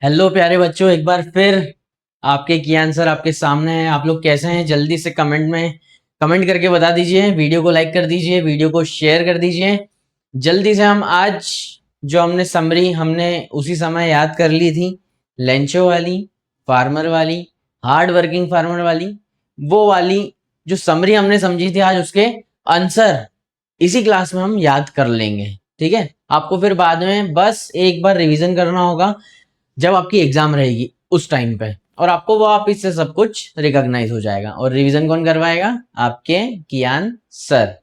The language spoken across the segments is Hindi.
हेलो प्यारे बच्चों, एक बार फिर आपके की आंसर आपके सामने है। आप लोग कैसे हैं? जल्दी से कमेंट में कमेंट करके बता दीजिए। वीडियो को लाइक कर दीजिए, वीडियो को शेयर कर दीजिए। जल्दी से हम आज जो हमने समरी हमने उसी समय याद कर ली थी, लेंचो वाली, फार्मर वाली, हार्ड वर्किंग फार्मर वाली, वो वाली जो समरी हमने समझी थी, आज उसके आंसर इसी क्लास में हम याद कर लेंगे। ठीक है, आपको फिर बाद में बस एक बार रिवीजन करना होगा जब आपकी एग्जाम रहेगी उस टाइम पे, और आपको वो आप इससे सब कुछ रिकॉग्नाइज हो जाएगा। और रिवीजन कौन करवाएगा? आपके कियान सर।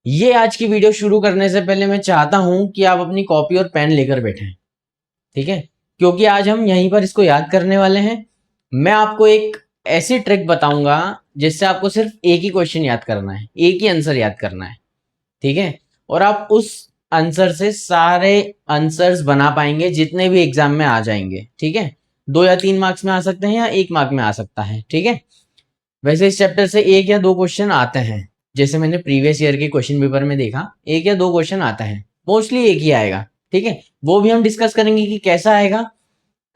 ये आज की वीडियो शुरू करने से पहले मैं चाहता हूं कि आप अपनी कॉपी और पेन लेकर बैठें। ठीक है, क्योंकि आज हम यहीं पर इसको याद करने वाले हैं। मैं आपको एक ऐसी ट्रिक बताऊंगा जिससे आपको सिर्फ एक ही क्वेश्चन याद करना है, एक ही आंसर याद करना है। ठीक है, और आप उस आंसर से सारे आंसर्स बना पाएंगे जितने भी एग्जाम में आ जाएंगे। ठीक है, 2 या 3 मार्क्स में आ सकते हैं या 1 मार्क में आ सकता है। ठीक है, वैसे इस चैप्टर से 1 या 2 क्वेश्चन आते हैं, जैसे मैंने प्रीवियस ईयर के क्वेश्चन पेपर में देखा 1 या 2 क्वेश्चन आता है, मोस्टली एक ही आएगा। ठीक है, वो भी हम डिस्कस करेंगे कि कैसा आएगा,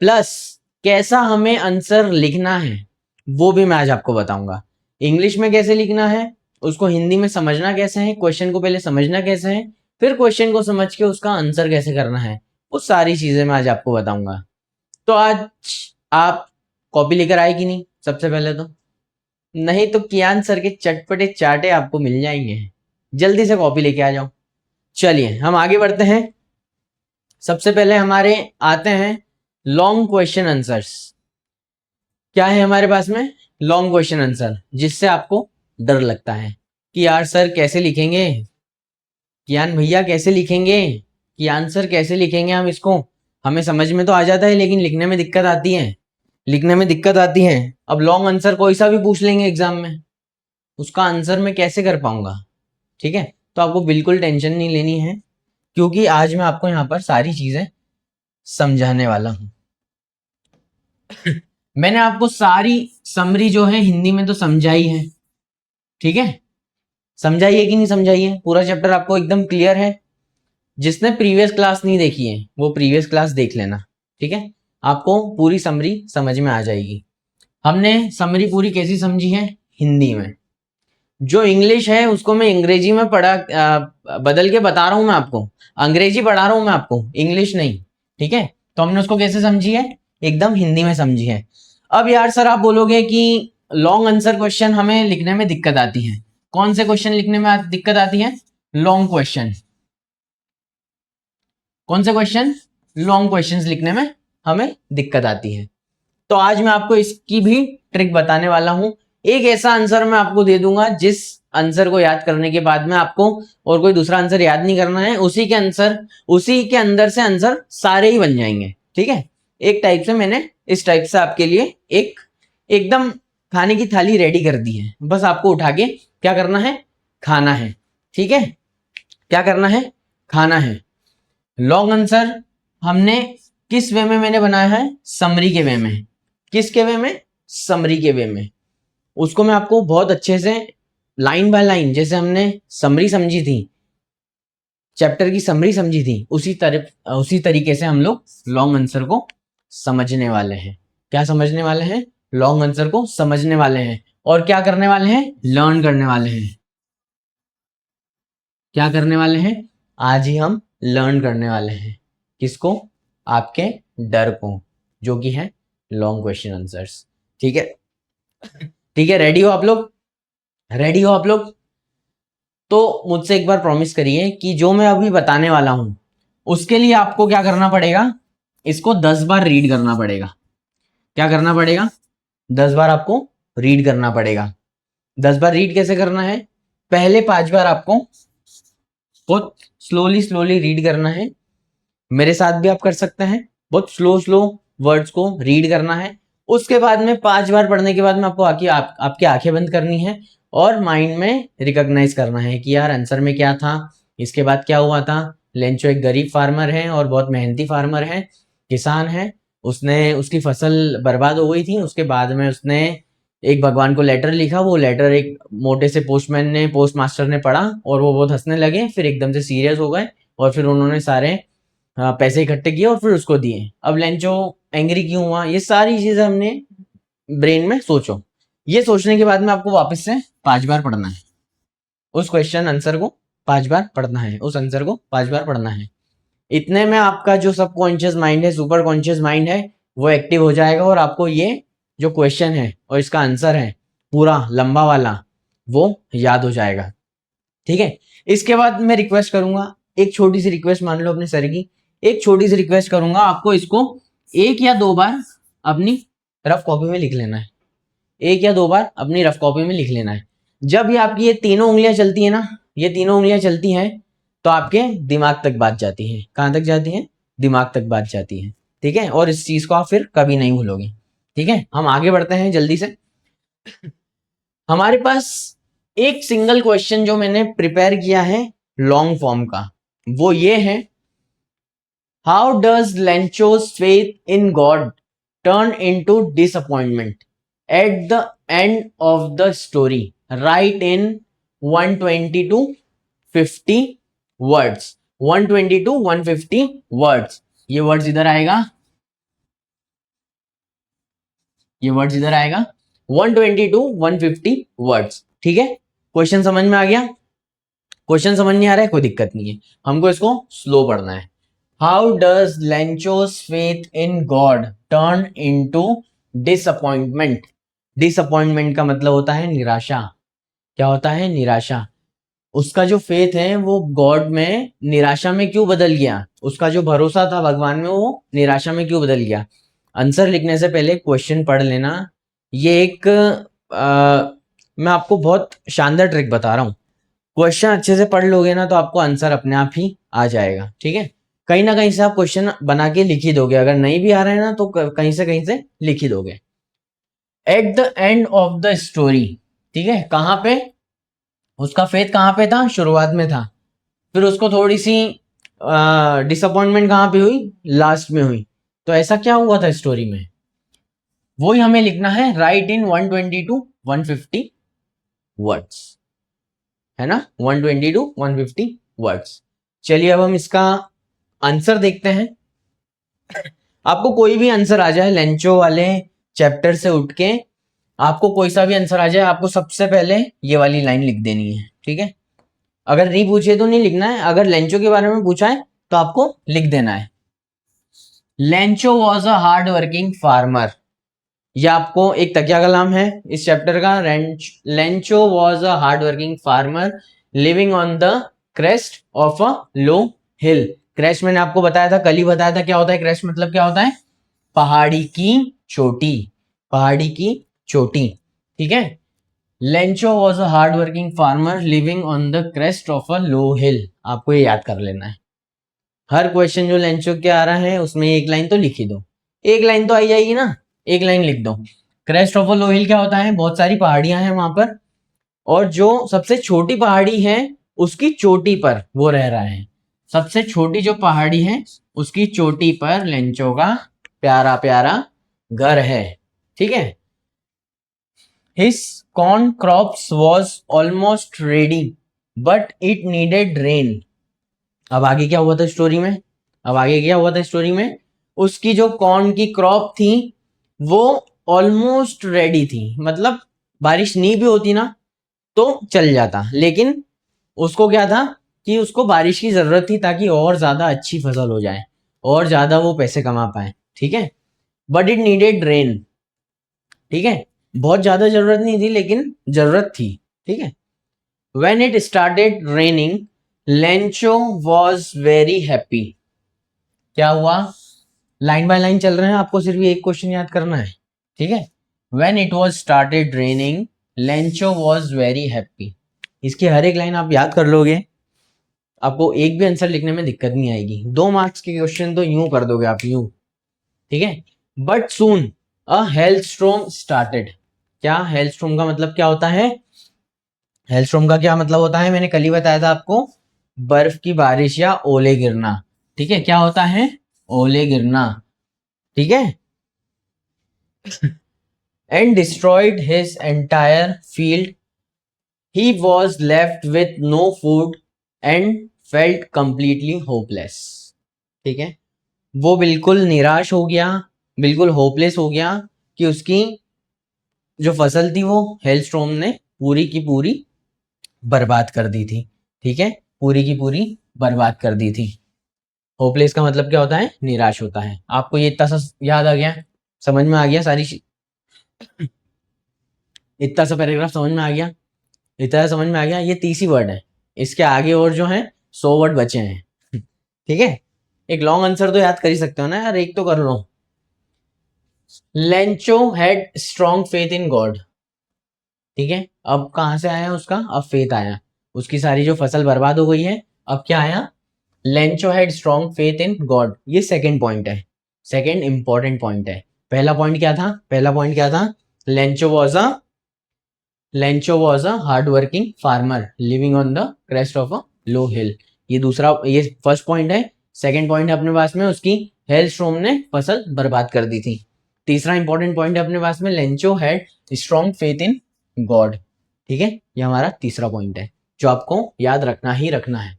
प्लस कैसा हमें आंसर लिखना है वो भी मैं आज आपको बताऊंगा। इंग्लिश में कैसे लिखना है, उसको हिंदी में समझना कैसे है, क्वेश्चन को पहले समझना कैसे है, फिर क्वेश्चन को समझ के उसका आंसर कैसे करना है, वो सारी चीजें मैं आज आपको बताऊंगा। तो आज आप कॉपी लेकर आए कि नहीं? सबसे पहले तो नहीं तो कियान सर के चटपटे चाटे आपको मिल जाएंगे। जल्दी से कॉपी लेके आ जाओ। चलिए हम आगे बढ़ते हैं। सबसे पहले हमारे आते हैं लॉन्ग क्वेश्चन आंसर्स। क्या है हमारे पास में? लॉन्ग क्वेश्चन आंसर, जिससे आपको डर लगता है कि यार सर कैसे लिखेंगे, कियान भैया कैसे लिखेंगे, कि आंसर कैसे लिखेंगे हम इसको। हमें समझ में तो आ जाता है लेकिन लिखने में दिक्कत आती है, लिखने में दिक्कत आती है। अब लॉन्ग आंसर कोई सा भी पूछ लेंगे एग्जाम में, उसका आंसर मैं कैसे कर पाऊंगा? ठीक है, तो आपको बिल्कुल टेंशन नहीं लेनी है, क्योंकि आज मैं आपको यहाँ पर सारी चीजें समझाने वाला हूँ। मैंने आपको सारी समरी जो है हिंदी में तो समझाई है। ठीक है, समझाई है कि नहीं समझाई है? पूरा चैप्टर आपको एकदम क्लियर है? जिसने प्रीवियस क्लास नहीं देखी है वो प्रीवियस क्लास देख लेना। ठीक है, आपको पूरी समरी समझ में आ जाएगी। हमने समरी पूरी कैसी समझी है? हिंदी में। जो इंग्लिश है उसको मैं अंग्रेजी में बदल के बता रहा हूं मैं आपको। अंग्रेजी पढ़ा रहा हूं मैं आपको, इंग्लिश नहीं। ठीक है, तो हमने उसको कैसे समझी है? एकदम हिंदी में समझी है। अब यार सर आप बोलोगे कि लॉन्ग आंसर क्वेश्चन हमें लिखने में दिक्कत आती है। कौन से क्वेश्चन लिखने में दिक्कत आती है? Long question. कौन से क्वेश्चन? लॉन्ग क्वेश्चंस लिखने में हमें दिक्कत आती है। तो आज मैं आपको इसकी भी ट्रिक बताने वाला हूं। एक ऐसा आंसर मैं आपको दे दूंगा जिस आंसर को याद करने के बाद में आपको और कोई दूसरा आंसर याद नहीं करना है, उसी के अंदर से आंसर सारे ही बन जाएंगे। ठीक है, एक टाइप से मैंने इस टाइप से आपके लिए एक एकदम खाने की थाली रेडी कर दी है। बस आपको उठा के क्या करना है? खाना है। ठीक है, क्या करना है? खाना है। लॉन्ग आंसर हमने किस वे में मैंने बनाया है? समरी के वे में। किसके वे में? समरी के वे में। उसको मैं आपको बहुत अच्छे से लाइन बाय लाइन, जैसे हमने समरी समझी थी, चैप्टर की समरी समझी थी, उसी तरीके से हम लोग लॉन्ग आंसर को समझने वाले हैं। क्या समझने वाले हैं? लॉन्ग आंसर को समझने वाले हैं। और क्या करने वाले हैं? लर्न करने वाले हैं। क्या करने वाले हैं? आज ही हम लर्न करने वाले हैं। किसको? आपके डर को, जो कि है लॉन्ग क्वेश्चन आंसर्स। ठीक है, ठीक है, रेडी हो आप लोग? रेडी हो आप लोग? तो मुझसे एक बार प्रॉमिस करिए कि जो मैं अभी बताने वाला हूं उसके लिए आपको क्या करना पड़ेगा? इसको 10 बार रीड करना पड़ेगा। क्या करना पड़ेगा? 10 बार आपको रीड करना पड़ेगा। 10 बार रीड कैसे करना है? पहले 5 बार आपको बहुत स्लोली स्लोली रीड करना है। मेरे साथ भी आप कर सकते हैं। बहुत स्लो स्लो वर्ड्स को रीड करना है। उसके बाद में 5 बार पढ़ने के बाद में आपको आपकी आंखें बंद करनी है और माइंड में रिकॉग्नाइज करना है कि यार आंसर में क्या था, इसके बाद क्या हुआ था। लेंचो एक गरीब फार्मर है और बहुत मेहनती फार्मर है, किसान है। उसने उसकी फसल बर्बाद हो गई थी, उसके बाद में उसने एक भगवान को लेटर लिखा। वो लेटर एक मोटे से पोस्ट मास्टर ने पढ़ा और वो बहुत हंसने लगे, फिर एकदम से सीरियस हो गए और फिर उन्होंने सारे पैसे इकट्ठे किए और फिर उसको दिए। अब लेंचो एंग्री क्यों हुआ, ये सारी चीजें हमने ब्रेन में सोचो। ये सोचने के बाद में आपको वापस से 5 बार पढ़ना है उस क्वेश्चन आंसर को, 5 बार पढ़ना है उस आंसर को, 5 बार पढ़ना है। इतने में आपका जो सबकॉन्शियस माइंड है, सुपर कॉन्शियस माइंड है, वो एक्टिव हो जाएगा और आपको ये जो क्वेश्चन है और इसका आंसर है पूरा लंबा वाला, वो याद हो जाएगा। ठीक है, इसके बाद मैं रिक्वेस्ट करूंगा, एक छोटी सी रिक्वेस्ट मान लो अपने सर की, एक छोटी सी रिक्वेस्ट करूंगा आपको, इसको 1 या 2 बार अपनी रफ कॉपी में लिख लेना है। 1 या 2 बार अपनी रफ कॉपी में लिख लेना है। जब ये आपकी ये तीनों उंगलियां चलती है ना, ये तीनों उंगलियां चलती हैं, तो आपके दिमाग तक बात जाती है। कहां तक जाती है? दिमाग तक बात जाती है। ठीक है, और इस चीज को आप फिर कभी नहीं भूलोगे। ठीक है, हम आगे बढ़ते हैं जल्दी से। हमारे पास एक सिंगल क्वेश्चन जो मैंने प्रिपेयर किया है लॉन्ग फॉर्म का, वो ये है, how does Lencho's faith in God turn into disappointment at the end of the story, write in 120 to 50 words. 120 to 150 words. ये वर्ड्स इधर आएगा, ये वर्ड्स इधर आएगा, 120 to 150 वर्ड्स। ठीक है, क्वेश्चन समझ में आ गया? क्वेश्चन समझ नहीं आ रहा है, कोई दिक्कत नहीं है, हमको इसको स्लो पढ़ना है। How does Lencho's faith in God turn into disappointment. Disappointment का मतलब होता है निराशा। क्या होता है? निराशा। उसका जो फेथ है वो गॉड में निराशा में क्यों बदल गया, उसका जो भरोसा था भगवान में वो निराशा में क्यों बदल गया। आंसर लिखने से पहले क्वेश्चन पढ़ लेना। ये एक मैं आपको बहुत शानदार ट्रिक बता रहा हूँ। क्वेश्चन अच्छे से पढ़ लोगे ना तो आपको आंसर अपने आप ही आ जाएगा। ठीक है, कहीं ना कहीं से आप क्वेश्चन बना के लिख ही दोगे, अगर नहीं भी आ रहा है ना तो कहीं से लिख ही दोगे। Eight the end of the story, ठीक है, कहां पे उसका फेथ कहां पे था? शुरुआत में था। फिर उसको थोड़ी सी डिसअपॉइंटमेंट कहां पे हुई? लास्ट में हुई। तो ऐसा क्या हुआ था स्टोरी में, वही हमें लिखना है, राइट इन 120 to 150 वर्ड्स, है ना, 120 to 150 वर्ड्स। चलिए अब हम इसका आंसर देखते हैं। आपको कोई भी आंसर आ जाए लेंचो वाले चैप्टर से उठ के, आपको कोई सा भी आंसर आ जाए, आपको सबसे पहले ये वाली लाइन लिख देनी है। ठीक है, अगर नहीं पूछे तो नहीं लिखना है, अगर लेंचो के बारे में पूछा है तो आपको लिख देना है, Lencho was a hard working farmer. यह आपको एक तकिया कलाम है इस चैप्टर का। Lencho was a hard working farmer living on the crest of a low hill. Crest मैंने आपको बताया था, कल ही बताया था क्या होता है क्रेस्ट, मतलब क्या होता है? पहाड़ी की चोटी, पहाड़ी की चोटी। ठीक है, Lencho was a hard working farmer living on the crest of a low hill. आपको ये याद कर लेना है। हर क्वेश्चन जो लेंचो के आ रहा है उसमें एक लाइन तो लिख ही दो, एक लाइन तो आई जाएगी ना, एक लाइन लिख दो। क्रेस्ट ऑफ अ लो हिल क्या होता है? बहुत सारी पहाड़ियां हैं वहां पर, और जो सबसे छोटी पहाड़ी है उसकी चोटी पर वो रह रहा है। सबसे छोटी जो पहाड़ी है उसकी चोटी पर लेंचो का प्यारा प्यारा घर है। ठीक है, his corn crops was almost ready but it needed rain. अब आगे क्या हुआ था स्टोरी में? अब आगे क्या हुआ था स्टोरी में? उसकी जो कॉर्न की क्रॉप थी वो ऑलमोस्ट रेडी थी, मतलब बारिश नहीं भी होती ना तो चल जाता, लेकिन उसको क्या था कि उसको बारिश की जरूरत थी ताकि और ज्यादा अच्छी फसल हो जाए, और ज्यादा वो पैसे कमा पाए। ठीक है, बट इट नीडेड रेन। ठीक है, बहुत ज्यादा जरूरत नहीं थी लेकिन जरूरत थी। ठीक है, when it started raining Lencho was very happy। क्या हुआ? लाइन बाय लाइन चल रहे हैं, आपको सिर्फ एक क्वेश्चन याद करना है। ठीक है, when it was started raining Lencho was very happy। इसकी हर एक लाइन आप याद कर लोगे, आपको एक भी आंसर लिखने में दिक्कत नहीं आएगी। 2 मार्क्स के क्वेश्चन तो यूं कर दोगे आप, यूं। ठीक है, but soon a hailstorm started. क्या हेलस्टॉर्म का मतलब क्या होता है? हेलस्टॉर्म का क्या मतलब होता है? मैंने कल ही बताया था आपको, बर्फ की बारिश या ओले गिरना। ठीक है, क्या होता है? ओले गिरना। ठीक है, and destroyed his entire field, he was left with no food and felt completely hopeless. ठीक है, वो बिल्कुल निराश हो गया, बिल्कुल होपलेस हो गया कि उसकी जो फसल थी वो हेलस्टॉर्म ने पूरी की पूरी बर्बाद कर दी थी। ठीक है, पूरी की पूरी बर्बाद कर दी थी। होपलेस का मतलब क्या होता है? निराश होता है। आपको ये इतना सा याद आ गया, समझ में आ गया सारी इतना सा पैराग्राफ समझ में आ गया, इतना समझ में आ गया। ये 30 ही वर्ड है, इसके आगे और जो है 100 वर्ड बचे हैं। ठीक है, एक लॉन्ग आंसर तो याद कर ही सकते हो ना यार, एक तो कर लो। Lencho had strong faith in God. ठीक है, अब कहां से आया उसका? अब फेथ आया। उसकी सारी जो फसल बर्बाद हो गई है, अब क्या आया? Lencho had strong faith in God. ये सेकंड पॉइंट है, सेकंड इंपॉर्टेंट पॉइंट है। पहला पॉइंट क्या था? पहला पॉइंट क्या था? Lencho was a hard working farmer living on the crest of a low hill. ये दूसरा, ये फर्स्ट पॉइंट है। सेकंड पॉइंट है अपने पास में, उसकी हेलस्टॉर्म ने फसल बर्बाद कर दी थी। तीसरा इंपॉर्टेंट पॉइंट है अपने पास में, Lencho had strong faith in God. ठीक है, ये हमारा तीसरा पॉइंट है जो आपको याद रखना ही रखना है।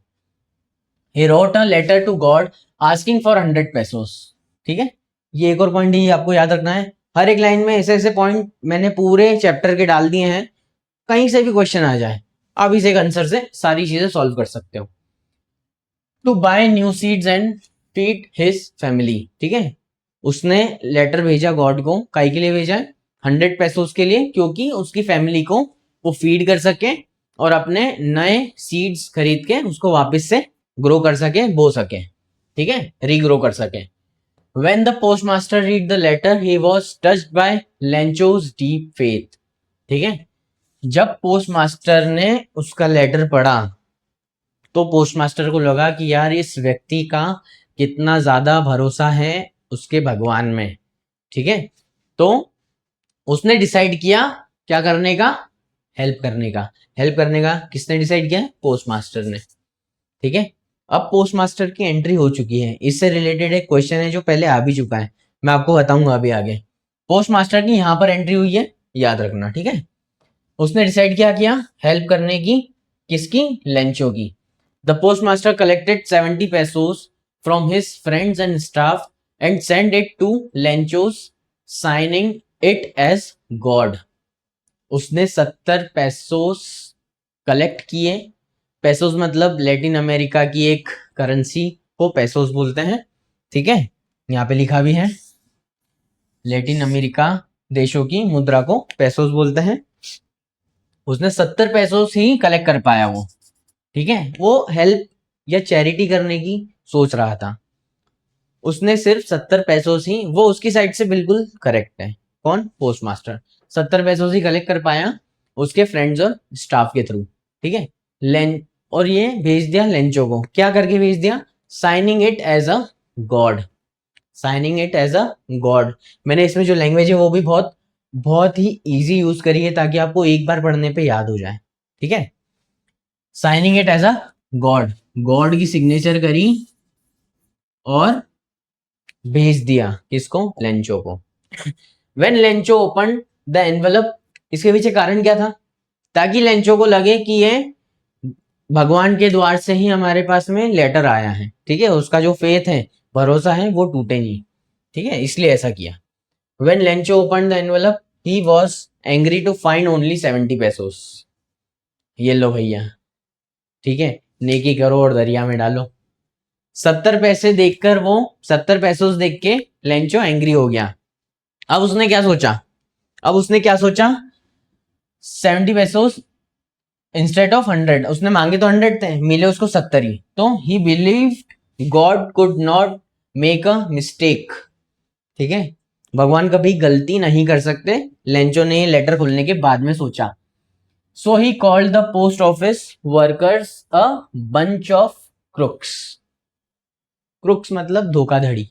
He wrote a letter to God asking for 100 pesos। ठीक है, ये एक और पॉइंट ही आपको याद रखना है। हर एक लाइन में ऐसे ऐसे पॉइंट मैंने पूरे चैप्टर के डाल दिए हैं, कहीं से भी क्वेश्चन आ जाए आप इस एक आंसर से सारी चीजें सॉल्व कर सकते हो। To buy new seeds and feed his family. ठीक है, उसने लेटर भेजा गॉड को, काई के लिए भेजा है? 100 पैसों के लिए, क्योंकि उसकी फैमिली को वो फीड कर सके और अपने नए सीड्स खरीद के उसको वापस से ग्रो कर सके, बो सके। ठीक है, रीग्रो कर सके। When the postmaster read the letter, he was touched by Lencho's deep faith। ठीक है, जब पोस्टमास्टर ने उसका लेटर पढ़ा तो पोस्टमास्टर को लगा कि यार इस व्यक्ति का कितना ज्यादा भरोसा है उसके भगवान में। ठीक है, तो उसने डिसाइड किया क्या करने का? हेल्प करने का। हेल्प करने का किसने डिसाइड किया? पोस्टमास्टर ने। ठीक है, अब पोस्टमास्टर की एंट्री हो चुकी है। इससे रिलेटेड एक क्वेश्चन है जो पहले आ भी चुका है, मैं आपको बताऊंगा अभी आगे। पोस्टमास्टर की यहां पर एंट्री हुई है, याद रखना। ठीक है, उसने डिसाइड क्या किया? हेल्प करने की। किसकी? लेंचो की। The postmaster collected 70 pesos from his friends and staff and send it to Lencho's signing it as God. उसने 70 पेसोस कलेक्ट किए। पेसोस मतलब लेटिन अमेरिका की एक करेंसी को पेसोस बोलते हैं। ठीक है, यहाँ पे लिखा भी है, लेटिन अमेरिका देशों की मुद्रा को पेसोस बोलते हैं। उसने 70 पेसोस ही कलेक्ट कर पाया वो। ठीक है, वो हेल्प या चैरिटी करने की सोच रहा था। उसने सिर्फ 70 पेसोस ही, वो उसकी साइड से बिल्कुल करेक्ट है। कौन? पोस्टमास्टर। 70 पेसोस ही कलेक्ट कर पाया उसके फ्रेंड्स और स्टाफ के थ्रू। ठीक है, लेन और ये भेज दिया लेंचो को। क्या करके भेज दिया? Signing it as a god. Signing it as a god. मैंने इसमें जो लैंग्वेज है वो भी बहुत बहुत ही इजी यूज करी है ताकि आपको एक बार पढ़ने पे याद हो जाए। ठीक है, signing it as a god, God की सिग्नेचर करी और भेज दिया किसको? लेंचो को। When Lencho open the envelope, इसके पीछे कारण क्या था? ताकि लेंचो को लगे कि ये भगवान के द्वार से ही हमारे पास में लेटर आया है। ठीक है, उसका जो फेथ है, भरोसा है, वो टूटे नहीं। ठीक है, इसलिए ऐसा किया। When Lencho open the envelope he was angry to find only 70 pesos। ये लो भैया, ठीक है, नेकी करो और दरिया में डालो। 70 पैसे देखकर वो 70 पैसों देख के लेंचो एंग्री हो गया। अब उसने क्या सोचा? अब उसने क्या सोचा? 70 pesos इंस्टेड ऑफ 100, उसने मांगे तो 100 थे, मिले उसको 70 ही। तो ही believe God could not make a mistake. ठीक है, भगवान कभी गलती नहीं कर सकते। लेंचो ने लेटर खुलने के बाद में सोचा। So he called the post office workers a bunch of crooks. Crooks मतलब धोखाधड़ी,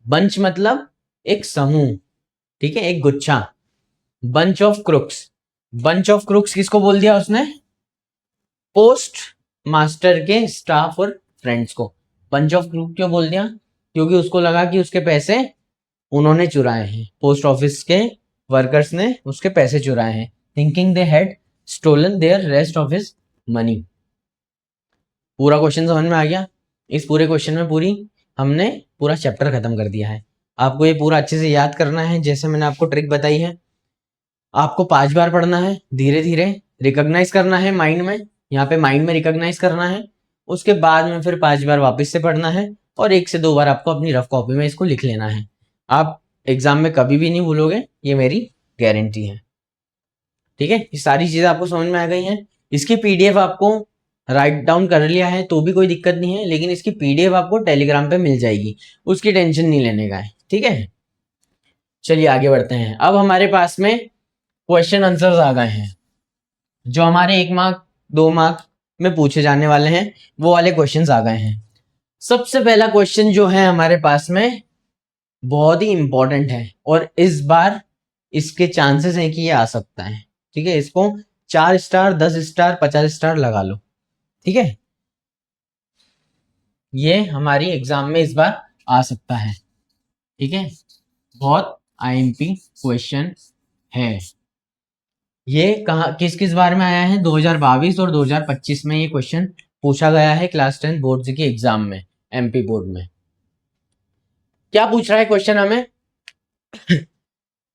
बंच मतलब एक समूह। ठीक है, एक गुच्छा, bunch of crooks. Bunch of crooks किसको बोल दिया उसने? पोस्ट मास्टर के स्टाफ और फ्रेंड्स को। बंच ऑफ क्रुक क्यों बोल दिया? क्योंकि उसको लगा कि उसके पैसे उन्होंने चुराए हैं, पोस्ट ऑफिस के वर्कर्स ने उसके पैसे चुराए हैं। Thinking they had stolen their rest of his money. पूरा क्वेश्चन समझ में आ गया? इस पूरे क्वेश्चन में पूरी हमने पूरा चैप्टर खत्म कर दिया है। आपको ये पूरा अच्छे से याद करना है, जैसे मैंने आपको ट्रिक बताई है। आपको 5 बार पढ़ना है, धीरे धीरे रिकॉग्नाइज करना है माइंड में, यहाँ पे माइंड में रिकॉग्नाइज करना है। उसके बाद में फिर 5 बार वापस से पढ़ना है और 1 से 2 बार आपको अपनी रफ कॉपी में इसको लिख लेना है। आप एग्जाम में कभी भी नहीं भूलोगे, ये मेरी गारंटी है। ठीक है, ये सारी चीजें आपको समझ में आ गई हैं। इसकी पीडीएफ आपको राइट डाउन कर लिया है तो भी कोई दिक्कत नहीं है, लेकिन इसकी पीडीएफ आपको टेलीग्राम पे मिल जाएगी, उसकी टेंशन नहीं लेने का है। ठीक है, चलिए आगे बढ़ते हैं। अब हमारे पास में क्वेश्चन आंसर्स आ गए हैं, जो हमारे 1 मार्क 2 मार्क में पूछे जाने वाले हैं, वो वाले क्वेश्चंस आ गए हैं। सबसे पहला क्वेश्चन जो है हमारे पास में बहुत ही इंपॉर्टेंट है और इस बार इसके चांसेस हैं कि ये आ सकता है। ठीक है, इसको 4 स्टार 10 स्टार 50 स्टार लगा लो। ठीक है, ये हमारी एग्जाम में इस बार आ सकता है। ठीक है, बहुत आईएमपी क्वेश्चन है। ये कहा किस किस बार में आया है, 2022 और 2025 में ये क्वेश्चन पूछा गया है क्लास 10 बोर्ड के एग्जाम में, एमपी बोर्ड में। क्या पूछ रहा है क्वेश्चन हमें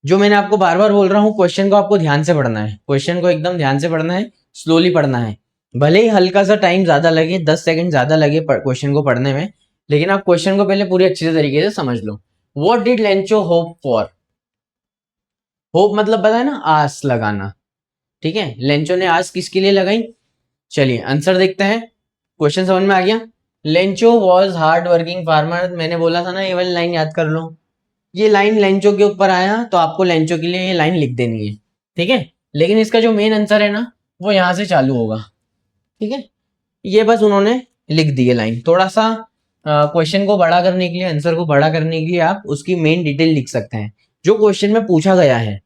जो मैंने आपको बार बार बोल रहा हूं, क्वेश्चन को आपको ध्यान से पढ़ना है, क्वेश्चन को एकदम ध्यान से पढ़ना है, स्लोली पढ़ना है। भले ही हल्का सा टाइम ज्यादा लगे, 10 सेकंड ज्यादा लगे क्वेश्चन को पढ़ने में, लेकिन आप क्वेश्चन को पहले पूरी अच्छे तरीके से समझ लो। What did Lencho hope for? Hope मतलब पता है ना, आस लगाना। ठीक है, लेंचो ने आस किसके लिए लगाई? चलिए आंसर देखते हैं। क्वेश्चन समझ में आ गया। Lencho was hard working farmer, मैंने बोला था ना ये वाली लाइन याद कर लो। ये लाइन लेंचो के ऊपर आया तो आपको लेंचो के लिए ये लाइन लिख देनी है। ठीक है, लेकिन इसका जो मेन आंसर है ना, वो यहां से चालू होगा। ठीक है, ये बस उन्होंने लिख दी है लाइन। थोड़ा सा क्वेश्चन को बड़ा करने के लिए, आंसर को बड़ा करने के लिए आप उसकी मेन डिटेल लिख सकते हैं। जो क्वेश्चन में पूछा गया है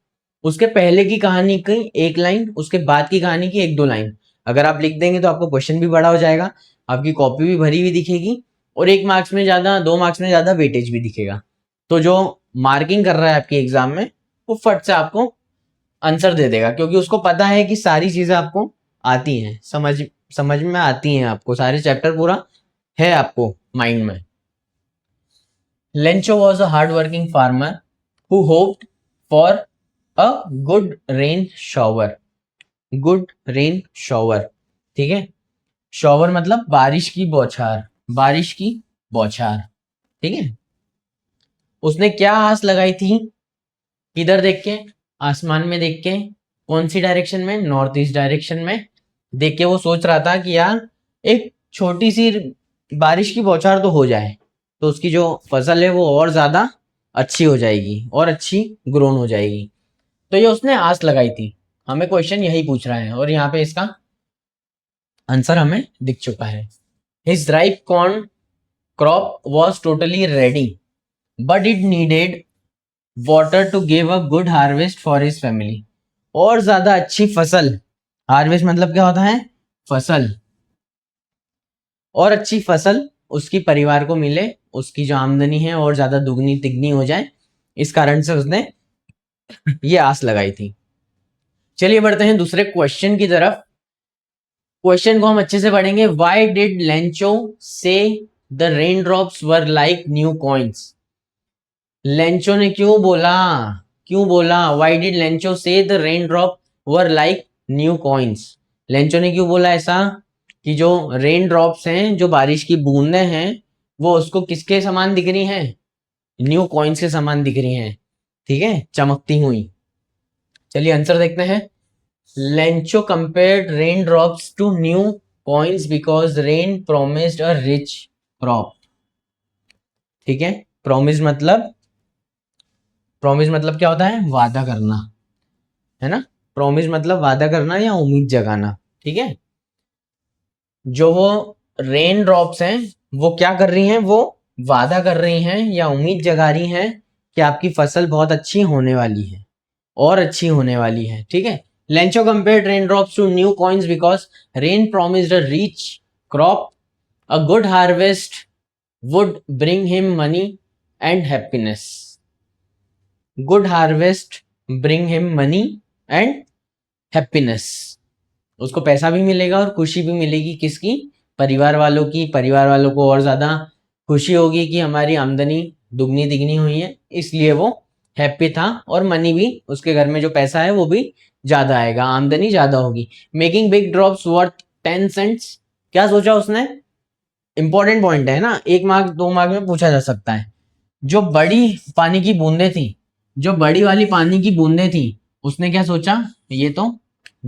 उसके पहले की कहानी की 1 लाइन, उसके बाद की कहानी की 1-2 लाइन अगर आप लिख देंगे तो आपको क्वेश्चन भी बड़ा हो जाएगा, आपकी कॉपी भी भरी हुई दिखेगी और 1 मार्क्स में ज्यादा 2 मार्क्स में ज्यादा वेटेज भी दिखेगा। तो जो मार्किंग कर रहा है आपके एग्जाम में, वो फट से आपको आंसर दे देगा, क्योंकि उसको पता है कि सारी चीजें आपको आती हैं, समझ में आती हैं, आपको सारे चैप्टर पूरा है आपको माइंड में। Lencho was a hard working farmer who hoped for a good rain shower. Good rain shower, ठीक है, शॉवर मतलब बारिश की बौछार, बारिश की बौछार। ठीक है, उसने क्या आस लगाई थी? किधर देख के? आसमान में देख के। कौन सी डायरेक्शन में? नॉर्थ ईस्ट डायरेक्शन में देख के वो सोच रहा था कि यार एक छोटी सी बारिश की बौछार तो हो जाए तो उसकी जो फसल है वो और ज्यादा अच्छी हो जाएगी और अच्छी ग्रोन हो जाएगी। तो ये उसने आस लगाई थी। हमें क्वेश्चन यही पूछ रहा है और यहाँ पे इसका आंसर हमें दिख चुका है। His ripe corn crop was totally ready but it needed water to give a good harvest for his family. और ज्यादा अच्छी फसल, हार्वेस्ट मतलब क्या होता है? फसल। और अच्छी फसल उसकी परिवार को मिले, उसकी जो आमदनी है और ज्यादा दुगनी तिगनी हो जाए, इस कारण से उसने ये आस लगाई थी। चलिए बढ़ते हैं दूसरे क्वेश्चन की तरफ। क्वेश्चन को हम अच्छे से पढ़ेंगे। व्हाई डिड लेंचो से the rain drops were like new coins? Lencho ने क्यों बोला, क्यों बोला व्हाई डिड लेंचो से the rain drop were like new coins? Lencho ने क्यों बोला ऐसा कि जो रेन ड्रॉप्स हैं, जो बारिश की बूंदें हैं, वो उसको किसके समान दिख रही हैं? न्यू कॉइन्स के समान दिख रही हैं। ठीक है, चमकती हुई। चलिए आंसर देखते हैं। Lencho compared rain drops to new coins because rain promised a rich crop. ठीक है, प्रॉमिस मतलब क्या होता है? वादा करना, है ना। प्रॉमिस मतलब वादा करना या उम्मीद जगाना। ठीक है, जो वो रेन ड्रॉप्स हैं वो क्या कर रही हैं? वो वादा कर रही हैं या उम्मीद जगा रही हैं कि आपकी फसल बहुत अच्छी होने वाली है और अच्छी होने वाली है। ठीक है, Lencho compared rain drops to new coins because rain promised a rich crop, a good harvest would bring him money and happiness. Good harvest bring him money and happiness. उसको पैसा भी मिलेगा और खुशी भी मिलेगी। किसकी? परिवार वालों की। परिवार वालों को और ज्यादा खुशी होगी कि हमारी आमदनी दुगनी तिगनी हुई है, इसलिए वो हैप्पी था, और मनी भी, उसके घर में जो पैसा है वो भी ज्यादा आएगा, आमदनी ज्यादा होगी। Making big drops worth 10 cents, क्या सोचा उसने? इंपॉर्टेंट पॉइंट है ना, 1 मार्क 2 मार्क में पूछा जा सकता है। जो बड़ी पानी की बूंदें थी, जो बड़ी वाली पानी की बूंदें थी, उसने क्या सोचा, ये तो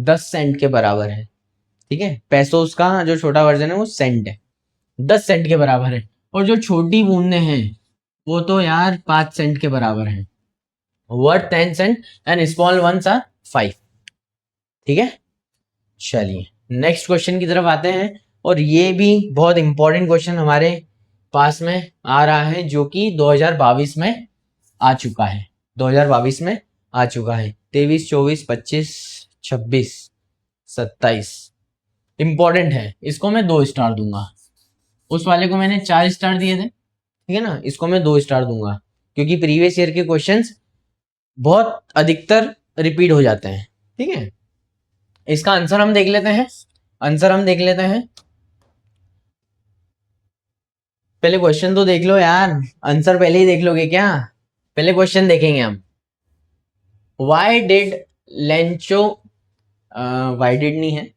10 सेंट के बराबर है, ठीक है, पैसों का जो छोटा वर्जन है वो सेंट है, 10 सेंट के बराबर है। और जो छोटी बूंदें हैं वो तो यार 5 सेंट के बराबर है, worth 10 cent and small ones are 5। ठीक है, चलिए नेक्स्ट क्वेश्चन की तरफ आते हैं, और ये भी बहुत इंपॉर्टेंट क्वेश्चन हमारे पास में आ रहा है, जो कि 2022 में आ चुका है, 2022 में आ चुका है, 23 24 25 26 27, इंपॉर्टेंट है, इसको मैं 2 स्टार दूंगा। उस वाले को मैंने 4 स्टार दिए थे, ठीक है ना, इसको मैं 2 स्टार दूंगा, क्योंकि प्रीवियस ईयर के क्वेश्चंस बहुत अधिकतर रिपीट हो जाते हैं। ठीक है, इसका आंसर हम देख लेते हैं, आंसर हम देख लेते हैं, पहले क्वेश्चन तो देख लो यार, आंसर पहले ही देख लोगे क्या? पहले क्वेश्चन देखेंगे हम। Why did Lencho, why did नहीं है,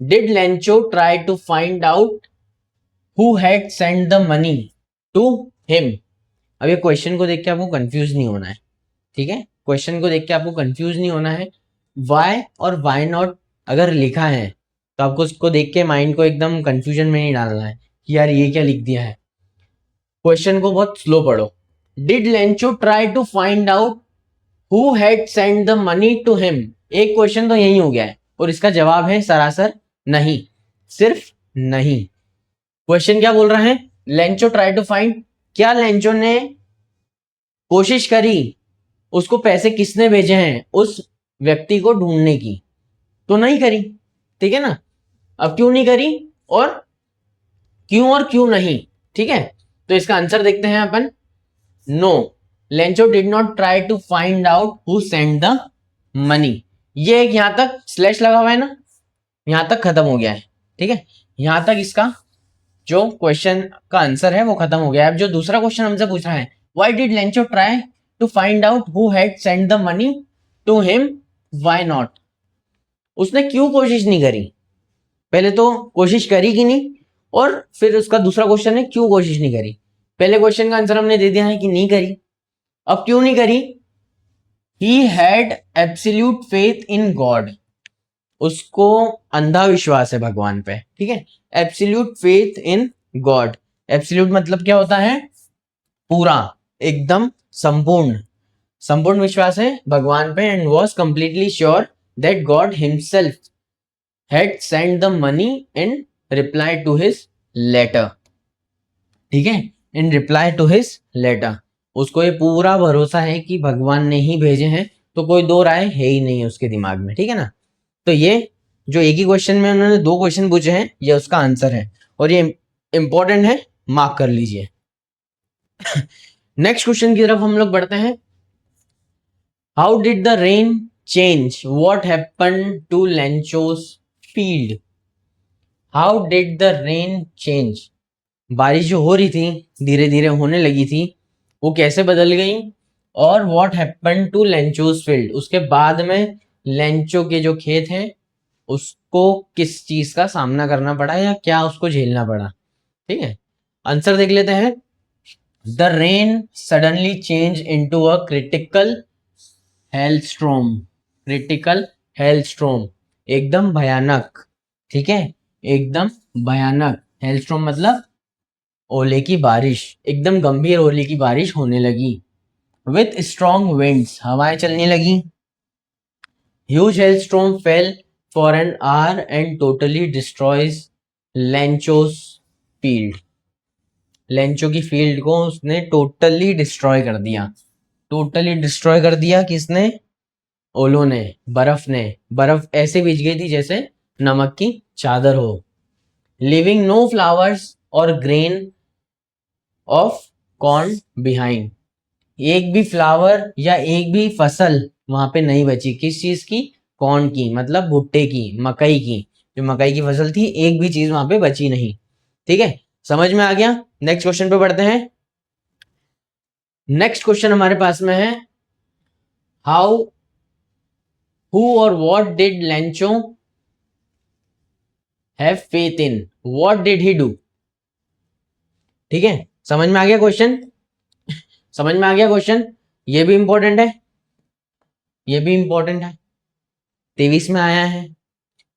did Lencho try to find out who had send the money to him. अब ये क्वेश्चन को देख के आपको कंफ्यूज नहीं होना है, ठीक है, क्वेश्चन को देख के आपको कंफ्यूज नहीं होना है। वाई और वाई नॉट अगर लिखा है तो आपको उसको देख के माइंड को एकदम कंफ्यूजन में नहीं डालना है कि यार ये क्या लिख दिया है। क्वेश्चन को बहुत स्लो पढ़ो। Did Lencho try to find out who had send the money to him, एक क्वेश्चन तो यही हो गया है, और इसका जवाब है सरासर नहीं, सिर्फ नहीं। क्वेश्चन क्या बोल रहा है? लेंचो ट्राई टू फाइंड, क्या लेंचो ने कोशिश करी, उसको पैसे किसने भेजे हैं उस व्यक्ति को ढूंढने की, तो नहीं करी, ठीक है ना। अब क्यों नहीं करी और क्यों नहीं, ठीक है, तो इसका आंसर देखते हैं अपन। No, Lencho did not try to find out who send the money. ये एक यहां तक स्लैश लगा हुआ है ना, यहां तक खत्म हो गया है, ठीक है, यहां तक इसका जो क्वेश्चन का आंसर है वो खत्म हो गया है। अब जो दूसरा क्वेश्चन हमसे पूछ रहा है, why did Lencho try to find out who had send the money to him, why not, उसने क्यों कोशिश नहीं करी, पहले तो कोशिश करी कि नहीं, और फिर उसका दूसरा क्वेश्चन है क्यों कोशिश नहीं करी। पहले क्वेश्चन का आंसर हमने दे दिया है कि नहीं करी, अब क्यों नहीं करी, he had absolute faith in God, उसको अंधा विश्वास है भगवान पे, ठीक है, absolute faith in God, absolute मतलब क्या होता है, पूरा, एकदम संपूर्ण, संपूर्ण विश्वास है भगवान पे, and was completely sure that God himself had send the money in reply to his letter, ठीक है, in reply to his letter, उसको ये पूरा भरोसा है कि भगवान ने ही भेजे हैं, तो कोई दो राय है ही नहीं उसके दिमाग में, ठीक है ना। तो ये जो एक ही क्वेश्चन में उन्होंने 2 क्वेश्चन पूछे हैं, ये उसका आंसर है, और ये इंपॉर्टेंट है, मार्क कर लीजिए। नेक्स्ट क्वेश्चन की तरफ हम लोग बढ़ते हैं। How did the rain change what happened to Lencho's field, how did the rain change, बारिश जो हो रही थी, धीरे धीरे होने लगी थी, वो कैसे बदल गई, और what happened to Lencho's field, उसके बाद में लेंचो के जो खेत हैं उसको किस चीज का सामना करना पड़ा, या क्या उसको झेलना पड़ा, ठीक है। आंसर देख लेते हैं। The rain suddenly change into a critical Hellstrom, critical Hellstrom, एकदम भयानक, ठीक है, एकदम भयानक, हेलस्ट्रॉम मतलब ओले की बारिश, एकदम गंभीर ओले की बारिश होने लगी। विथ स्ट्रॉन्ग विंड्स, हवाएं चलने लगी। Huge hailstorm fell for an hour and totally destroys Lencho's field, Lencho की फील्ड को उसने टोटली डिस्ट्रॉय कर दिया, टोटली डिस्ट्रॉय कर दिया किसने, ओलों ने, बर्फ ने, बर्फ ऐसे बिछ गई थी जैसे नमक की चादर हो। लिविंग नो फ्लावर्स और ग्रेन ऑफ कॉर्न बिहाइंड, एक भी फ्लावर या एक भी फसल वहां पे नहीं बची, किस चीज की, कॉर्न की, मतलब भुट्टे की, मकई की, जो मकई की फसल थी, एक भी चीज वहां पे बची नहीं, ठीक है, समझ में आ गया। नेक्स्ट क्वेश्चन पे बढ़ते हैं। नेक्स्ट क्वेश्चन हमारे पास में है, हाउ हु और what did Lencho have faith in, what did he do. ठीक है, समझ में आ गया क्वेश्चन? समझ में आ गया क्वेश्चन? ये भी इंपॉर्टेंट है, ये भी इंपॉर्टेंट है। 23 में आया है,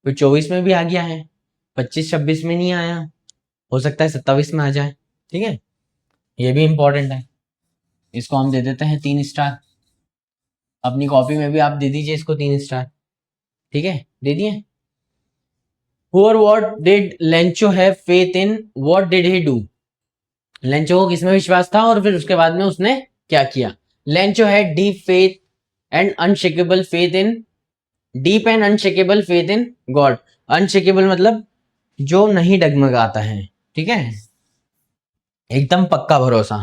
फिर 24 में भी आ गया है, 25-26 में नहीं आया, हो सकता है 27 में आ जाए। ठीक है, ये भी इंपॉर्टेंट है। इसको हम दे देते हैं 3 स्टार। अपनी कॉपी में भी आप दे दीजिए इसको 3 स्टार। ठीक है, दे दिए। Who or what did Lencho have faith in? What did he do? Lencho को किसमें विश्वास था और फिर उसके बाद में उसने क्या किया? Lencho had deep faith and unshakable faith in, deep and unshakable faith in God. Unshakeable मतलब जो नहीं डगमगाता है। ठीक है, एकदम पक्का भरोसा।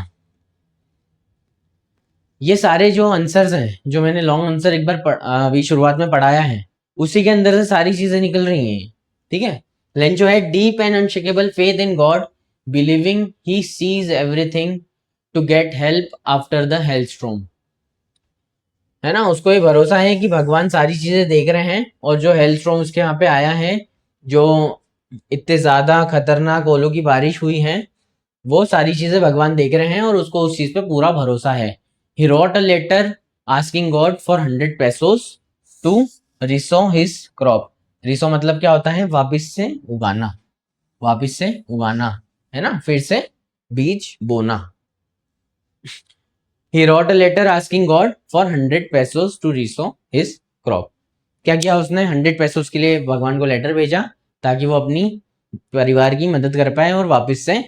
ये सारे जो आंसर्स हैं, जो मैंने लॉन्ग आंसर एक बार अभी शुरुआत में पढ़ाया है, उसी के अंदर से सारी चीजें निकल रही हैं। ठीक है, Lencho had deep and unshakable faith in God, believing he sees everything to get help after the hailstorm. है ना, उसको ये भरोसा है कि भगवान सारी चीजें देख रहे हैं, और जो हेलस्टॉर्म उसके यहाँ पे आया है, जो इतने ज्यादा खतरनाक ओलों की बारिश हुई है, वो सारी चीजें भगवान देख रहे हैं और उसको उस चीज पे पूरा भरोसा है। He wrote a letter asking God for 100 pesos to resow his crop. रिसो मतलब क्या होता है? वापिस से उगाना, वापिस से उगाना, है ना, फिर से बीज बोना। He wrote a letter asking God for 100 pesos to resow his crop. क्या किया उसने? 100 pesos के लिए भगवान को लेटर भेजा ताकि वो अपनी परिवार की मदद कर पाए और वापस से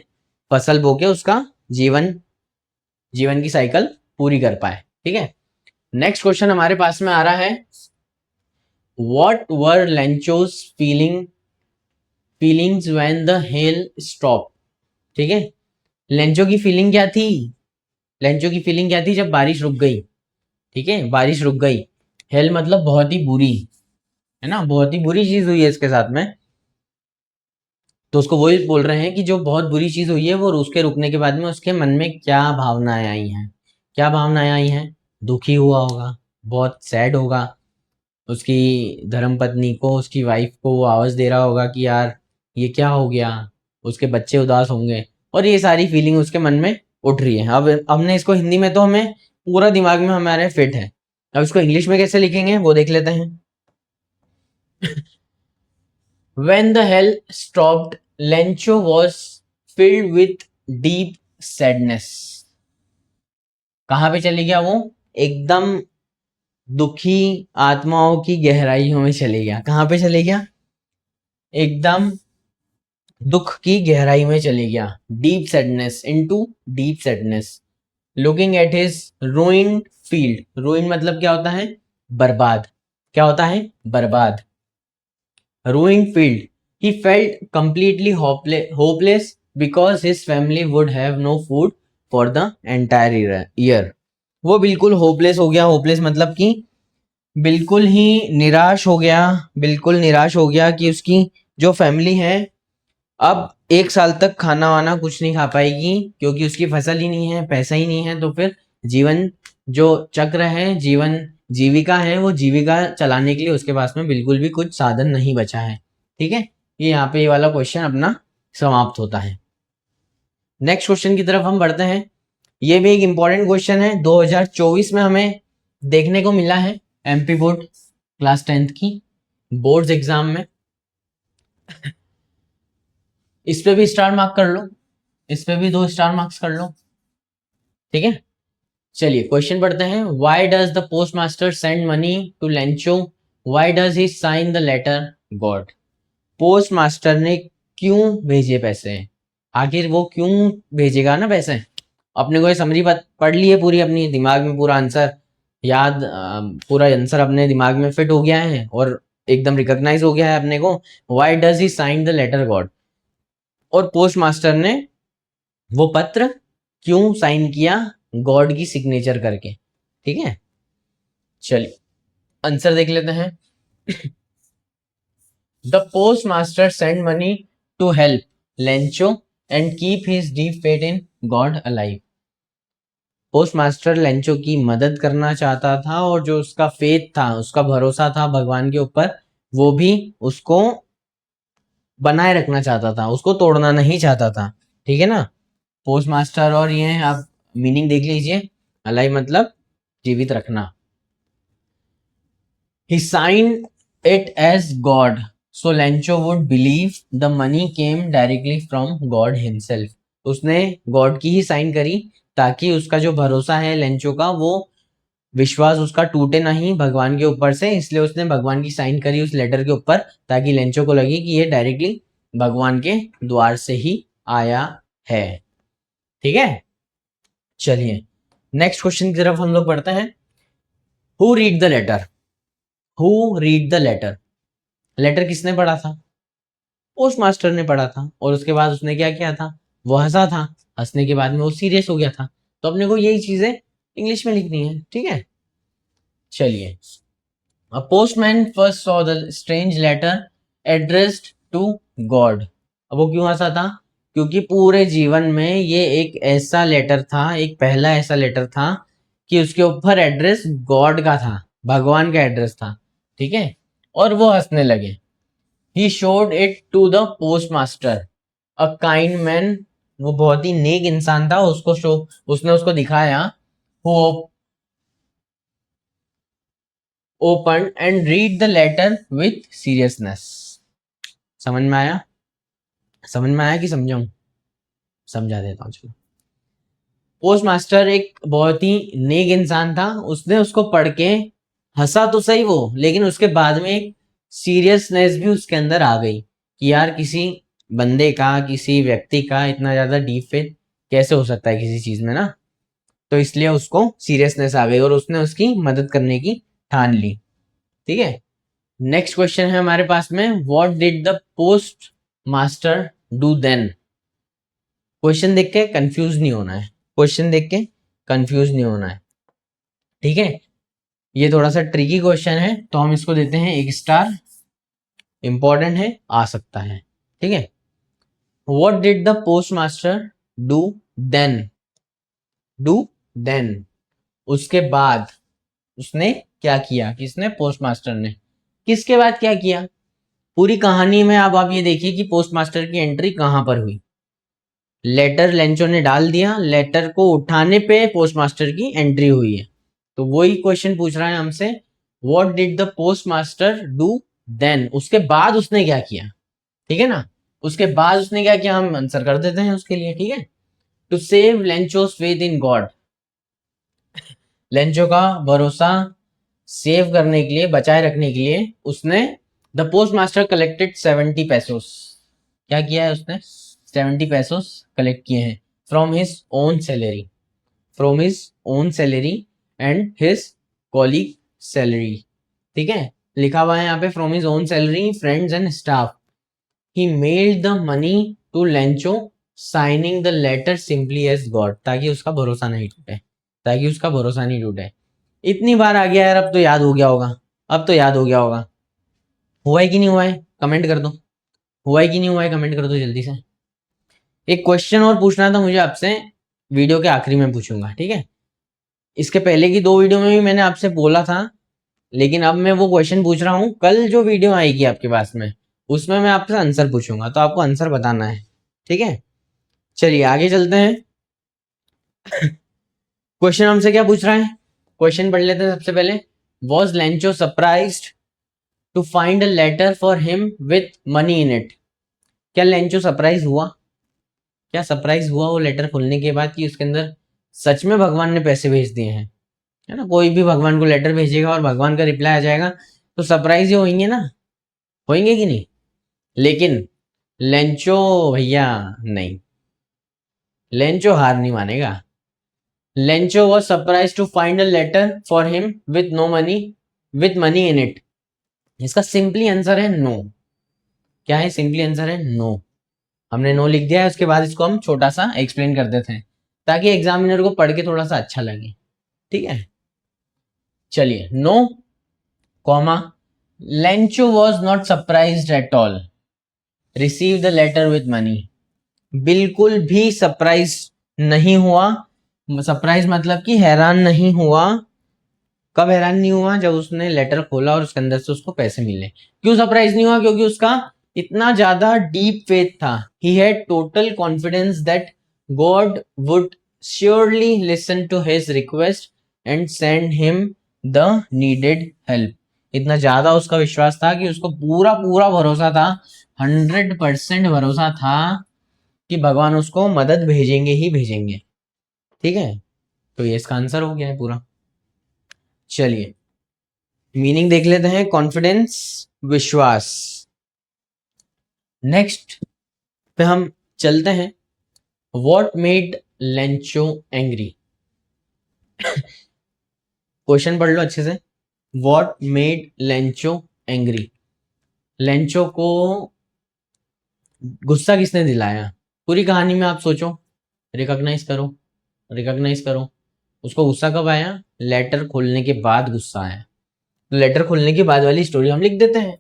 फसल बो के उसका जीवन की साइकिल पूरी कर पाए। ठीक है, नेक्स्ट क्वेश्चन हमारे पास में आ रहा है, what were Lencho's feelings when the hell stop. ठीक है, लेंचो की फीलिंग क्या थी? लेंचो की फीलिंग क्या थी जब बारिश रुक गई? ठीक है, बारिश रुक गई। हेल मतलब बहुत ही बुरी, है ना, बहुत ही बुरी चीज हुई है इसके साथ में, तो उसको वही बोल रहे हैं कि जो बहुत बुरी चीज हुई है वो उसके रुकने के बाद में उसके मन में क्या भावनाएं आई हैं। क्या भावनाएं आई हैं? दुखी हुआ होगा, बहुत सैड होगा, उसकी धर्मपत्नी को, उसकी वाइफ को वो आवाज दे रहा होगा कि यार ये क्या हो गया, उसके बच्चे उदास होंगे, और ये सारी फीलिंग उसके मन में उठ रही है। अब हमने इसको हिंदी में तो हमें पूरा दिमाग में हमारे फिट है, अब इसको इंग्लिश में कैसे लिखेंगे वो देख लेते हैं। When the hell stopped, Lencho was filled with deep sadness. कहाँ पे चली गया वो? एकदम दुखी आत्माओं की गहराइयों में चले गया। कहाँ पे चले गया? एकदम दुख की गहराई में चले गया। Deep sadness, into deep sadness, looking at his ruined field. रूइन मतलब क्या होता है? बर्बाद। क्या होता है? बर्बाद। Ruined field, he felt completely hopeless because his family would have no food for the entire year. वो बिल्कुल होपलेस हो गया। होपलेस मतलब कि बिल्कुल ही निराश हो गया, बिल्कुल निराश हो गया कि उसकी जो फैमिली है अब 1 साल तक खाना वाना कुछ नहीं खा पाएगी, क्योंकि उसकी फसल ही नहीं है, पैसा ही नहीं है, तो फिर जीवन जो चक्र है, जीवन जीविका है, वो जीविका चलाने के लिए उसके पास में बिल्कुल भी कुछ साधन नहीं बचा है। ठीक है, ये यहाँ पे ये वाला क्वेश्चन अपना समाप्त होता है। नेक्स्ट क्वेश्चन की तरफ हम बढ़ते हैं। ये भी एक इंपॉर्टेंट क्वेश्चन है, 2024 में हमें देखने को मिला है एमपी बोर्ड क्लास 10th की बोर्ड्स एग्जाम में। इस पे भी स्टार मार्क कर लो, इस पे भी 2 स्टार मार्क्स कर लो। ठीक है, चलिए क्वेश्चन पढ़ते हैं। Why does the post master send money to Lencho, why does he sign the letter God. Post master ने क्यों भेजे पैसे? आखिर वो क्यों भेजेगा ना पैसे? अपने को ये समरी पढ़ ली है पूरी, अपनी दिमाग में पूरा आंसर याद, पूरा आंसर अपने दिमाग में फिट हो गया है और एकदम रिकॉग्नाइज हो गया है अपने को। Why does he sign the letter God, और पोस्ट मास्टर ने वो पत्र क्यों साइन किया गॉड की सिग्नेचर करके। ठीक है, चलिए आंसर देख लेते हैं। The post master send money to help Lencho and keep his deep faith in God alive. Post master Lencho की मदद करना चाहता था और जो उसका फेथ था, उसका भरोसा था भगवान के ऊपर, वो भी उसको बनाए रखना चाहता था, उसको तोड़ना नहीं चाहता था। ठीक है ना। पोस्ट मास्टर और ये आप मीनिंग देख लीजिए। अलाइव मतलब जीवित रखना। He signed it as God, so Lencho would believe the money came directly from God himself. उसने गॉड की ही साइन करी ताकि उसका जो भरोसा है लेंचो का, वो विश्वास उसका टूटे नहीं भगवान के ऊपर से। इसलिए उसने भगवान की साइन करी उस लेटर के ऊपर, ताकि लेंचो को लगे कि ये डायरेक्टली भगवान के द्वार से ही आया है। ठीक है। चलिए नेक्स्ट क्वेश्चन की तरफ हम लोग बढ़ते हैं। Who read the letter? Who read the letter? Letter किसने पढ़ा था? पोस्ट मास्टर ने पढ़ा था। और उसके बाद उसने क्या किया था? वो हंसा था। हंसने के बाद में वो सीरियस हो गया था। तो अपने को यही चीजें इंग्लिश में लिखनी है। ठीक है। चलिए, a postman first saw the strange letter addressed to God. अब वो क्यों हंसा था? क्योंकि पूरे जीवन में ये एक ऐसा लेटर था, एक पहला ऐसा लेटर था कि उसके ऊपर एड्रेस गॉड का था, भगवान का एड्रेस था। ठीक है। और वो हंसने लगे। He showed it to the postmaster, a kind man। वो बहुत ही नेक इंसान था। उसने उसको दिखाया। Who opened and read the letter with seriousness। समझ में आया? समझ में आया कि समझाऊं? समझा देता हूँ चलो। पोस्ट मास्टर एक बहुत ही नेक इंसान था। उसने उसको पढ़ के हंसा तो सही वो, लेकिन उसके बाद में एक सीरियसनेस भी उसके अंदर आ गई कि यार किसी बंदे का, किसी व्यक्ति का इतना ज्यादा डीप फेथ कैसे हो सकता है किसी चीज में ना। तो इसलिए उसको सीरियसनेस आ गई और उसने उसकी मदद करने की ठान ली। ठीक है। नेक्स्ट क्वेश्चन है हमारे पास में, what did the post master do then? Question देख के कंफ्यूज नहीं होना है। क्वेश्चन देख के कंफ्यूज नहीं होना है। ठीक है। ये थोड़ा सा ट्रिकी क्वेश्चन है, तो हम इसको देते हैं 1 स्टार। इंपॉर्टेंट है, आ सकता है। ठीक है। What did the post master do then? Do then, उसके बाद उसने क्या किया? किसने? पोस्ट मास्टर ने। किसके बाद क्या किया? पूरी कहानी में अब आप ये देखिए कि पोस्ट मास्टर की एंट्री कहां पर हुई। लेटर लेंचो ने डाल दिया, लेटर को उठाने पे पोस्ट मास्टर की एंट्री हुई है। तो वही क्वेश्चन पूछ रहा है हमसे, what did the post master do then? उसके बाद उसने क्या किया? ठीक है ना। उसके बाद उसने क्या किया, हम आंसर कर देते हैं उसके लिए। ठीक है। To save Lencho's faith in God. Lencho का भरोसा सेव करने के लिए, बचाए रखने के लिए, उसने the post master collected 70 pesos. क्या किया है उसने? 70 पैसोस कलेक्ट किए हैं from his own salary. From his own salary and his colleague salary. ठीक है। लिखा हुआ है यहाँ पे from his own salary, friends and staff. He made the money to Lencho signing the letter simply as God. ताकि उसका भरोसा नहीं टूटे, ताकि उसका भरोसा नहीं टूटे। इतनी बार आ गया यार, अब तो याद हो गया होगा। अब तो याद हो गया होगा। हुआ है कि नहीं हुआ है? कमेंट कर दो। हुआ है कि नहीं हुआ है? कमेंट कर दो जल्दी से। एक क्वेश्चन और पूछना था मुझे आपसे, वीडियो के आखिरी में पूछूंगा। ठीक है। इसके पहले की 2 वीडियो में भी मैंने आपसे बोला था, लेकिन अब मैं वो क्वेश्चन पूछ रहा हूँ। कल जो वीडियो आएगी आपके पास में, उसमें मैं आपसे आंसर पूछूंगा, तो आपको आंसर बताना है। ठीक है। चलिए आगे चलते हैं। क्वेश्चन हमसे क्या पूछ रहा है? क्वेश्चन पढ़ लेते हैं सबसे पहले। Was Lencho surprised to find a letter for him with money in it? क्या लेंचो सरप्राइज हुआ? क्या सरप्राइज हुआ वो लेटर खुलने के बाद कि उसके अंदर सच में भगवान ने पैसे भेज दिए हैं? है ना, कोई भी भगवान को लेटर भेजेगा और भगवान का रिप्लाई आ जाएगा तो सरप्राइज ही होंगे ना, होंगे कि नहीं? लेकिन लेंचो भैया नहीं, लेंचो हार नहीं मानेगा। Lencho was surprise to find a letter for him with no money, with money in it. इसका सिंपली आंसर है नो। क्या है सिंपली आंसर? है नो। हमने नो लिख दिया है, उसके बाद इसको हम छोटा सा एक्सप्लेन कर देते हैं ताकि एग्जामिनर को पढ़ के थोड़ा सा अच्छा लगे। ठीक है। चलिए, no comma, Lencho was not surprised at all, receive the letter with money. बिल्कुल भी सरप्राइज नहीं हुआ। सरप्राइज मतलब कि हैरान नहीं हुआ। कब हैरान नहीं हुआ? जब उसने लेटर खोला और उसके अंदर से उसको पैसे मिले। क्यों सरप्राइज नहीं हुआ? क्योंकि उसका इतना ज्यादा डीप फेथ था। He had total confidence that God would surely listen to his request and send him the needed help. इतना ज्यादा उसका विश्वास था कि उसको पूरा पूरा भरोसा था, 100% भरोसा था कि भगवान उसको मदद भेजेंगे ही भेजेंगे। ठीक है, तो ये इसका आंसर हो गया है पूरा। चलिए मीनिंग देख लेते हैं। कॉन्फिडेंस, विश्वास। नेक्स्ट पे हम चलते हैं। What made Lencho angry? Question पढ़ लो अच्छे से। What made Lencho angry? Lencho को गुस्सा किसने दिलाया? पूरी कहानी में आप सोचो, रिकॉग्नाइज करो, रिकॉग्नाइज करो। उसको गुस्सा कब आया? लेटर खोलने के बाद गुस्सा आया। लेटर खोलने के बाद वाली स्टोरी हम लिख देते हैं।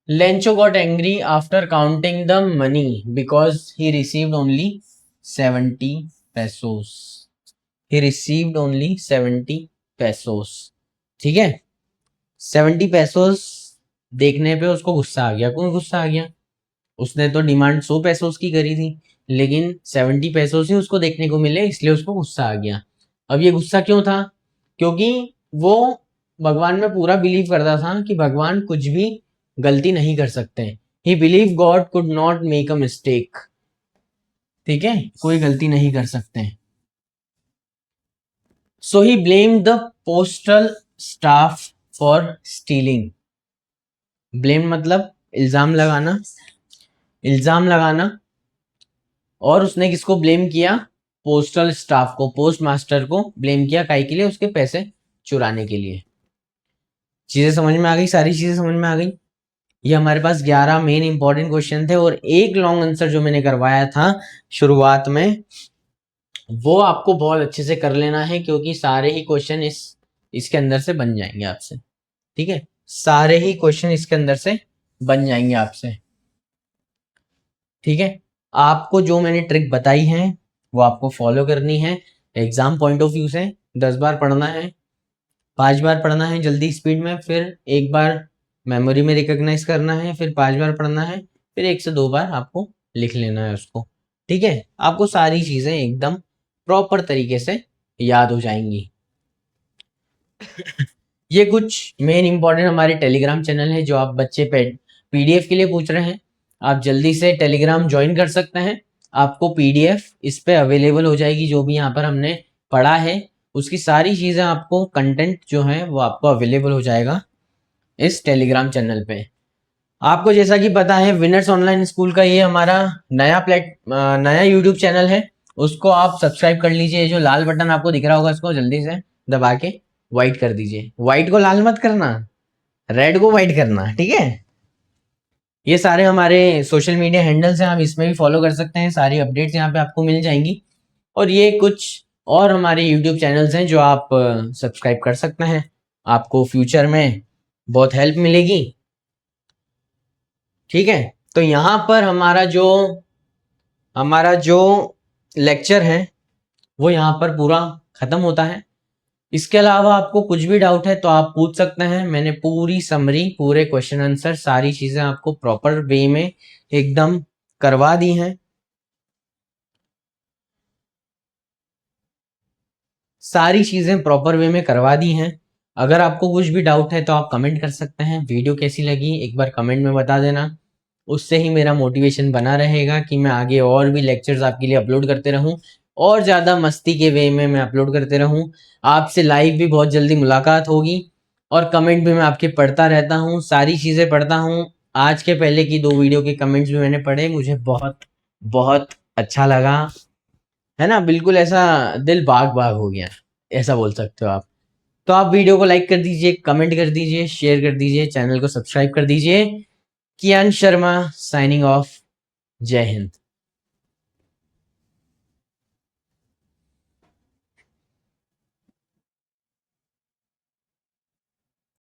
Lencho got angry after counting the money because he received only 70 pesos. He received only 70 pesos. ठीक है, 70 pesos देखने पे उसको गुस्सा आ गया। क्यों गुस्सा आ गया? उसने तो डिमांड 100 pesos की करी थी, लेकिन 70 pesos ही उसको देखने को मिले, इसलिए उसको गुस्सा आ गया। अब ये गुस्सा क्यों था? क्योंकि वो भगवान में पूरा बिलीव करता था कि भगवान कुछ भी गलती नहीं कर सकते। He believe God could not make a mistake. ठीक है, कोई गलती नहीं कर सकते। So he blame the postal staff for stealing. Blame मतलब इल्जाम लगाना, इल्जाम लगाना। और उसने किसको ब्लेम किया? पोस्टल स्टाफ को, पोस्ट मास्टर को ब्लेम किया। काहे के लिए? उसके पैसे चुराने के लिए। चीजें समझ में आ गई? सारी चीजें समझ में आ गई? ये हमारे पास 11 मेन इंपॉर्टेंट क्वेश्चन थे और एक लॉन्ग आंसर जो मैंने करवाया था शुरुआत में, वो आपको बहुत अच्छे से कर लेना है, क्योंकि सारे ही क्वेश्चन इसके अंदर से बन जाएंगे आपसे। ठीक है, सारे ही क्वेश्चन इसके अंदर से बन जाएंगे आपसे। ठीक है, आपको जो मैंने ट्रिक बताई है वो आपको फॉलो करनी है। एग्जाम पॉइंट ऑफ व्यू से 10 बार पढ़ना है, 5 बार पढ़ना है जल्दी स्पीड में, फिर एक बार मेमोरी में रिकॉग्नाइज करना है, फिर 5 बार पढ़ना है, फिर 1 से 2 बार आपको लिख लेना है उसको। ठीक है, आपको सारी चीजें एकदम प्रॉपर तरीके से याद हो जाएंगी। ये कुछ मेन इंपॉर्टेंट हमारे टेलीग्राम चैनल है जो आप बच्चे पीडीएफ के लिए पूछ रहे हैं। आप जल्दी से टेलीग्राम ज्वाइन कर सकते हैं। आपको पीडीएफ इस पे अवेलेबल हो जाएगी। जो भी यहाँ पर हमने पढ़ा है उसकी सारी चीजें आपको, कंटेंट जो है वो आपको अवेलेबल हो जाएगा इस टेलीग्राम चैनल पे। आपको जैसा कि पता है विनर्स ऑनलाइन स्कूल का ये हमारा नया यूट्यूब चैनल है। उसको आप सब्सक्राइब कर लीजिए। जो लाल बटन आपको दिख रहा होगा उसको जल्दी से दबा के व्हाइट कर दीजिए। व्हाइट को लाल मत करना, रेड को व्हाइट करना। ठीक है, ये सारे हमारे सोशल मीडिया हैंडल्स हैं, आप इसमें भी फॉलो कर सकते हैं। सारी अपडेट्स यहाँ पे आपको मिल जाएंगी। और ये कुछ और हमारे यूट्यूब चैनल्स हैं जो आप सब्सक्राइब कर सकते हैं। आपको फ्यूचर में बहुत हेल्प मिलेगी। ठीक है, तो यहाँ पर हमारा जो लेक्चर है वो यहाँ पर पूरा खत्म होता है। इसके अलावा आपको कुछ भी डाउट है तो आप पूछ सकते हैं। मैंने पूरी समरी, पूरे क्वेश्चन आंसर, सारी चीजें आपको प्रॉपर वे में एकदम करवा दी हैं। सारी चीजें प्रॉपर वे में करवा दी हैं। अगर आपको कुछ भी डाउट है तो आप कमेंट कर सकते हैं। वीडियो कैसी लगी एक बार कमेंट में बता देना। उससे ही मेरा मोटिवेशन बना रहेगा कि मैं आगे और भी लेक्चर्स आपके लिए अपलोड करते रहूं और ज़्यादा मस्ती के वे में मैं अपलोड करते रहूं। आपसे लाइव भी बहुत जल्दी मुलाकात होगी और कमेंट भी मैं आपके पढ़ता रहता हूं, सारी चीज़ें पढ़ता हूं। आज के पहले की 2 वीडियो के कमेंट्स भी मैंने पढ़े, मुझे बहुत बहुत अच्छा लगा। है ना, बिल्कुल ऐसा दिल बाग बाग हो गया, ऐसा बोल सकते हो आप। तो आप वीडियो को लाइक कर दीजिए, कमेंट कर दीजिए, शेयर कर दीजिए, चैनल को सब्सक्राइब कर दीजिए। कियान शर्मा साइनिंग ऑफ। जय हिंद।